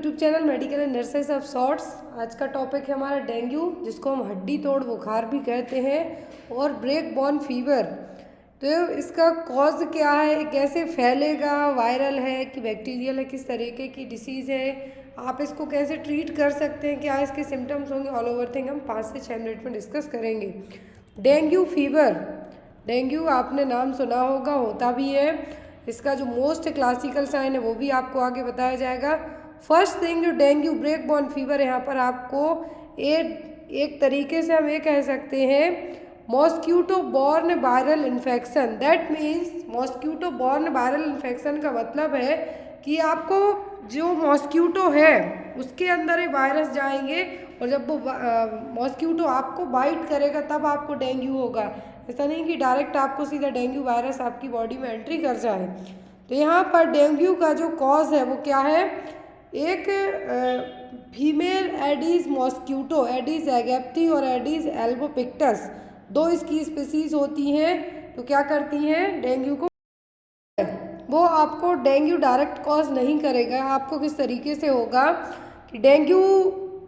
YouTube channel medical and nurses of shorts. आज का topic है हमारा डेंगू, जिसको हम हड्डी तोड़ बुखार भी कहते हैं, और ब्रेक बॉर्न फीवर। तो इसका कॉज क्या है, कैसे फैलेगा, वायरल है कि बैक्टीरियल है, किस तरीके की डिसीज़ है, आप इसको कैसे ट्रीट कर सकते हैं, क्या इसके सिम्टम्स होंगे, ऑल ओवर थिंग हम 5 से 6 मिनट में डिस्कस करेंगे। डेंगू फीवर, डेंगू आपने नाम सुना होगा, होता भी है। इसका जो मोस्ट क्लासिकल साइन है वो भी आपको आगे बताया जाएगा। फर्स्ट थिंग, जो डेंगू ब्रेक बॉर्न फीवर, यहाँ पर आपको एक तरीके से हम ये कह सकते हैं mosquito born viral infection. That means mosquito born viral infection का मतलब है कि आपको जो मॉस्क्यूटो है उसके अंदर ये वायरस जाएंगे, और जब वो मॉस्क्यूटो आपको बाइट करेगा तब आपको डेंगू होगा। ऐसा नहीं कि डायरेक्ट आपको सीधा डेंगू वायरस आपकी बॉडी में एंट्री कर जाए। तो यहाँ पर डेंगू का जो कॉज है वो क्या है, एक फीमेल एडीज मॉस्क्यूटो, एडीज एगेप्टी और एडीज एल्बोपिक्टस, दो इसकी स्पीसीज होती हैं। तो क्या करती हैं डेंगू को, वो आपको डेंगू डायरेक्ट कॉज नहीं करेगा। आपको किस तरीके से होगा कि डेंगू,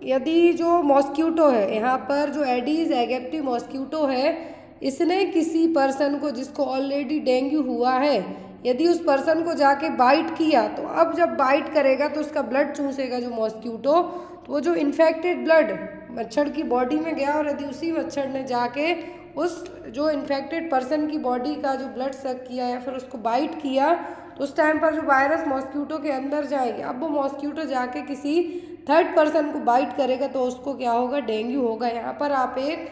यदि जो मॉस्क्यूटो है यहाँ पर, जो एडीज एगेप्टी मॉस्क्यूटो है, इसने किसी पर्सन को जिसको ऑलरेडी डेंगू हुआ है, यदि उस पर्सन को जाके बाइट किया, तो अब जब बाइट करेगा तो उसका ब्लड चूसेगा जो मॉस्क्यूटो, तो वो जो इन्फेक्टेड ब्लड मच्छर की बॉडी में गया, और यदि उसी मच्छर ने जाके उस जो इन्फेक्टेड पर्सन की बॉडी का जो ब्लड सक किया या फिर उसको बाइट किया, तो उस टाइम पर जो वायरस मॉस्क्यूटो के अंदर जाएगी। अब वो मॉस्क्यूटो जाके किसी थर्ड पर्सन को बाइट करेगा तो उसको क्या होगा, डेंगू होगा। यहाँ पर आप एक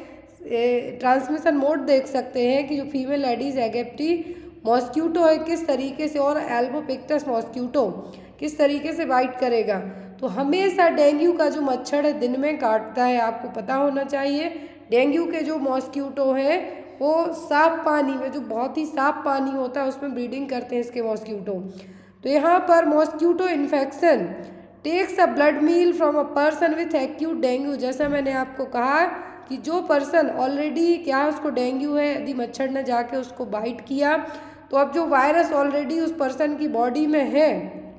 ट्रांसमिशन मोड देख सकते हैं कि जो फीमेल एडीज एगेप्टी मॉस्क्यूटो है किस तरीके से, और एल्बोपिक्टस मॉस्क्यूटो किस तरीके से बाइट करेगा। तो हमेशा डेंगू का जो मच्छर है दिन में काटता है, आपको पता होना चाहिए। डेंगू के जो मॉस्क्यूटो हैं वो साफ पानी में, जो बहुत ही साफ पानी होता है उसमें ब्रीडिंग करते हैं इसके मॉस्क्यूटो। तो यहाँ पर mosquito infection takes a blood meal from a person with acute dengue. जैसा मैंने आपको कहा कि जो पर्सन ऑलरेडी क्या उसको डेंगू है, यदि मच्छर ने जाके उसको बाइट किया, तो अब जो वायरस ऑलरेडी उस पर्सन की बॉडी में है,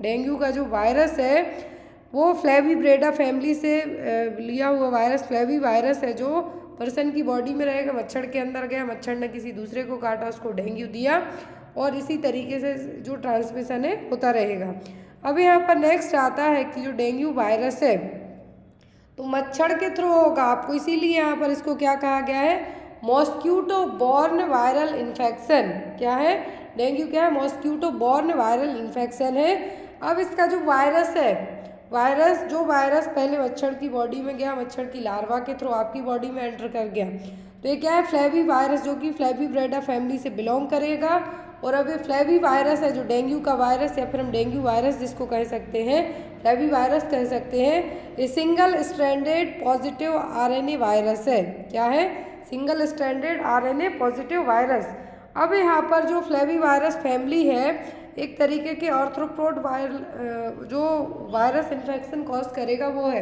डेंगू का जो वायरस है वो फ्लेविब्रेडा फैमिली से लिया हुआ वायरस, फ्लेवी वायरस है, जो पर्सन की बॉडी में रहेगा, मच्छर के अंदर गया, मच्छर ने किसी दूसरे को काटा, उसको डेंगू दिया, और इसी तरीके से जो ट्रांसमिशन है होता रहेगा। अब यहाँ पर नेक्स्ट आता है कि जो डेंगू वायरस है तो मच्छर के थ्रू होगा आपको, इसीलिए यहाँ पर इसको क्या कहा गया है, मॉस्क्यूटो बॉर्न वायरल इन्फेक्शन। क्या है, डेंगू क्या है, मॉस्क्यूटो बॉर्न वायरल इन्फेक्शन है। अब इसका जो वायरस है, जो वायरस पहले मच्छर की बॉडी में गया, मच्छर की लार्वा के थ्रू आपकी बॉडी में एंटर कर गया, तो ये क्या है, फ्लेवी वायरस, जो कि फ्लेविब्रेडा फैमिली से बिलोंग करेगा। और अब ये फ्लेवी वायरस है जो डेंगू का वायरस, या फिर हम डेंगू वायरस जिसको कह सकते हैं, फ्लेवी वायरस कह सकते हैं, ये single stranded positive RNA virus है। क्या है, single stranded RNA positive virus. अब यहाँ पर जो फ्लेवी वायरस फैमिली है, एक तरीके के आर्थ्रोपोड वायरल जो वायरस इन्फेक्शन कॉज करेगा वो है,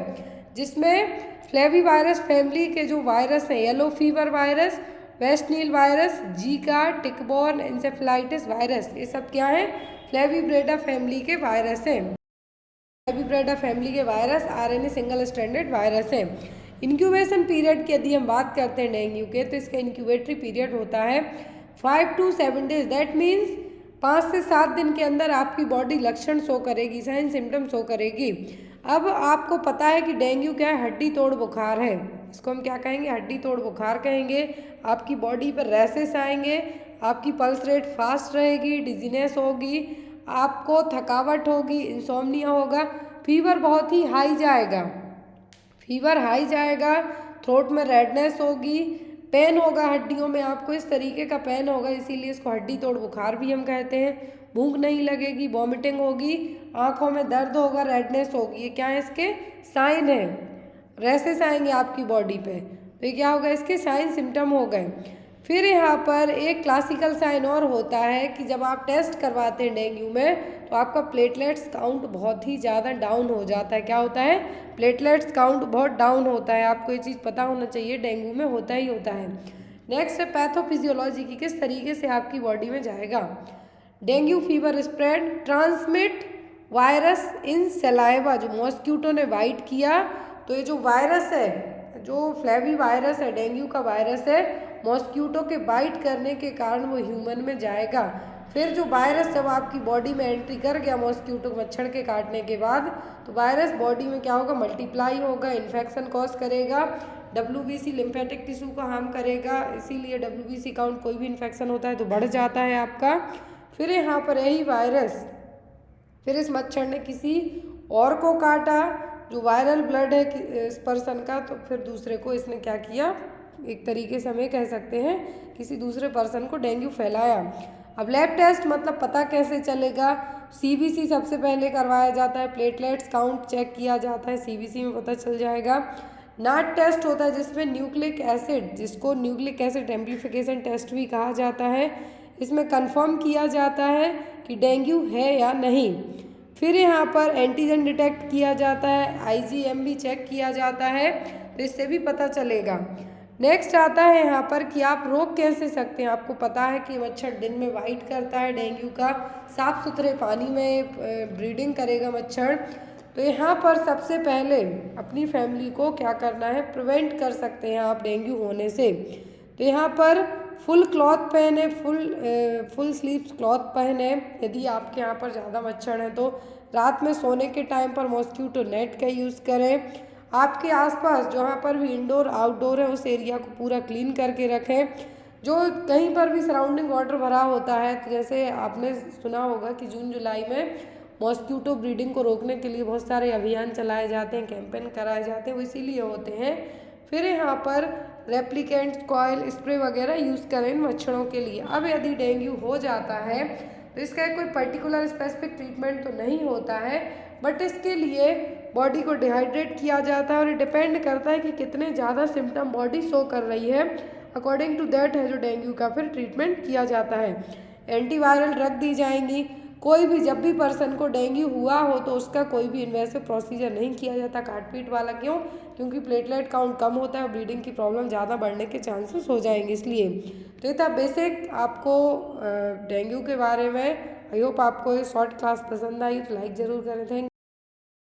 जिसमें फ्लेवी वायरस फैमिली के जो वायरस हैं, yellow fever virus, West Nile virus, Zika, tickborne encephalitis virus, ये सब क्या है, फ्लेविब्रेडा फैमिली के वायरस हैं। फ्लेविब्रेडा फैमिली के virus RNA single stranded virus है। इंक्यूबेशन पीरियड की यदि हम बात करते हैं डेंगू के, तो इसका इंक्यूबेटरी पीरियड होता है 5 to 7 days। दैट मीन्स 5 से 7 दिन के अंदर आपकी बॉडी लक्षण शो करेगी, साइन सिम्टम शो करेगी। अब आपको पता है कि डेंगू क्या है, हड्डी तोड़ बुखार है, इसको हम क्या कहेंगे, हड्डी तोड़ बुखार कहेंगे। आपकी बॉडी पर रैसेस आएंगे, आपकी पल्स रेट फास्ट रहेगी, डिजीनेस होगी, आपको थकावट होगी, इंसोम्निया होगा, फीवर बहुत ही हाई जाएगा, फीवर हाई जाएगा, थ्रोट में रेडनेस होगी, पेन होगा हड्डियों में, आपको इस तरीके का पेन होगा, इसीलिए इसको हड्डी तोड़ बुखार भी हम कहते हैं। भूख नहीं लगेगी, वॉमिटिंग होगी, आँखों में दर्द होगा, रेडनेस होगी, ये क्या है, इसके साइन है। रैसेस आएंगे आपकी बॉडी पे, तो ये क्या होगा, इसके साइन सिम्टम हो गए। फिर यहाँ पर एक क्लासिकल साइन और होता है कि जब आप टेस्ट करवाते हैं डेंगू में, तो आपका प्लेटलेट्स काउंट बहुत ही ज़्यादा डाउन हो जाता है। क्या होता है, प्लेटलेट्स काउंट बहुत डाउन होता है, आपको ये चीज़ पता होना चाहिए, डेंगू में होता ही होता है। नेक्स्ट है पैथोफिजियोलॉजी की, किस तरीके से आपकी बॉडी में जाएगा। Dengue fever spread transmit virus in saliva, जो मॉस्क्यूटो ने बाइट किया, तो ये जो वायरस है, जो फ्लेवी वायरस है, डेंगू का वायरस है, मॉस्क्यूटो के बाइट करने के कारण वो ह्यूमन में जाएगा। फिर जो वायरस जब आपकी बॉडी में एंट्री कर गया मॉस्क्यूटो मच्छर के काटने के बाद, तो वायरस बॉडी में क्या होगा, मल्टीप्लाई होगा, इन्फेक्शन कॉज करेगा, WBC लिम्फेटिक टिश्यू को हार्म करेगा। इसीलिए WBC काउंट, कोई भी इन्फेक्शन होता है तो बढ़ जाता है आपका। फिर यहाँ पर यही वायरस, फिर इस मच्छर ने किसी और को काटा, जो वायरल ब्लड है इस पर्सन का, तो फिर दूसरे को इसने क्या किया, एक तरीके से हमें कह सकते हैं किसी दूसरे पर्सन को डेंगू फैलाया। अब लैब टेस्ट मतलब पता कैसे चलेगा, CBC सबसे पहले करवाया जाता है, प्लेटलेट्स काउंट चेक किया जाता है, CBC में पता चल जाएगा। नाट टेस्ट होता है जिसमें न्यूक्लिक एसिड, जिसको न्यूक्लिक एसिड एम्प्लीफिकेशन टेस्ट भी कहा जाता है, इसमें कंफर्म किया जाता है कि डेंगू है या नहीं। फिर यहाँ पर एंटीजन डिटेक्ट किया जाता है, IgM भी चेक किया जाता है, तो इससे भी पता चलेगा। नेक्स्ट आता है यहाँ पर कि आप रोक कैसे सकते हैं। आपको पता है कि मच्छर दिन में बाइट करता है डेंगू का, साफ़ सुथरे पानी में ब्रीडिंग करेगा मच्छर। तो यहाँ पर सबसे पहले अपनी फैमिली को क्या करना है, प्रिवेंट कर सकते हैं आप डेंगू होने से। तो यहाँ पर फुल क्लॉथ पहने, फुल स्लीव्स क्लॉथ पहने। यदि आपके यहाँ पर ज़्यादा मच्छर हैं तो रात में सोने के टाइम पर मॉस्क्यूटो नेट का यूज़ करें। आपके आसपास जहाँ पर भी इंडोर आउटडोर है उस एरिया को पूरा क्लीन करके रखें। जो कहीं पर भी सराउंडिंग वाटर भरा होता है, तो जैसे आपने सुना होगा कि जून जुलाई में मॉस्क्यूटो ब्रीडिंग को रोकने के लिए बहुत सारे अभियान चलाए जाते हैं, कैंपेन कराए जाते हैं, वो इसीलिए होते हैं। फिर यहाँ पर रेप्लिकेंट्स, कॉयल स्प्रे वगैरह यूज़ करें इन मच्छरों के लिए। अब यदि डेंगू हो जाता है तो इसका कोई पर्टिकुलर स्पेसिफिक ट्रीटमेंट तो नहीं होता है, बट इसके लिए बॉडी को डिहाइड्रेट किया जाता है और ये डिपेंड करता है कि कितने ज़्यादा सिम्टम बॉडी शो कर रही है। अकॉर्डिंग टू दैट है जो डेंगू का फिर ट्रीटमेंट किया जाता है। एंटीवायरल ड्रग दी जाएंगी। कोई भी जब भी पर्सन को डेंगू हुआ हो तो उसका कोई भी इन्वेसिव प्रोसीजर नहीं किया जाता काट पीट वाला। क्यों? क्योंकि प्लेटलेट काउंट कम होता है और ब्लीडिंग की प्रॉब्लम ज़्यादा बढ़ने के चांसेस हो जाएंगे, इसलिए। तो ये था बेसिक आपको डेंगू के बारे में। आई होप आपको ये शॉर्ट क्लास पसंद आई, तो लाइक ज़रूर करें। थैंक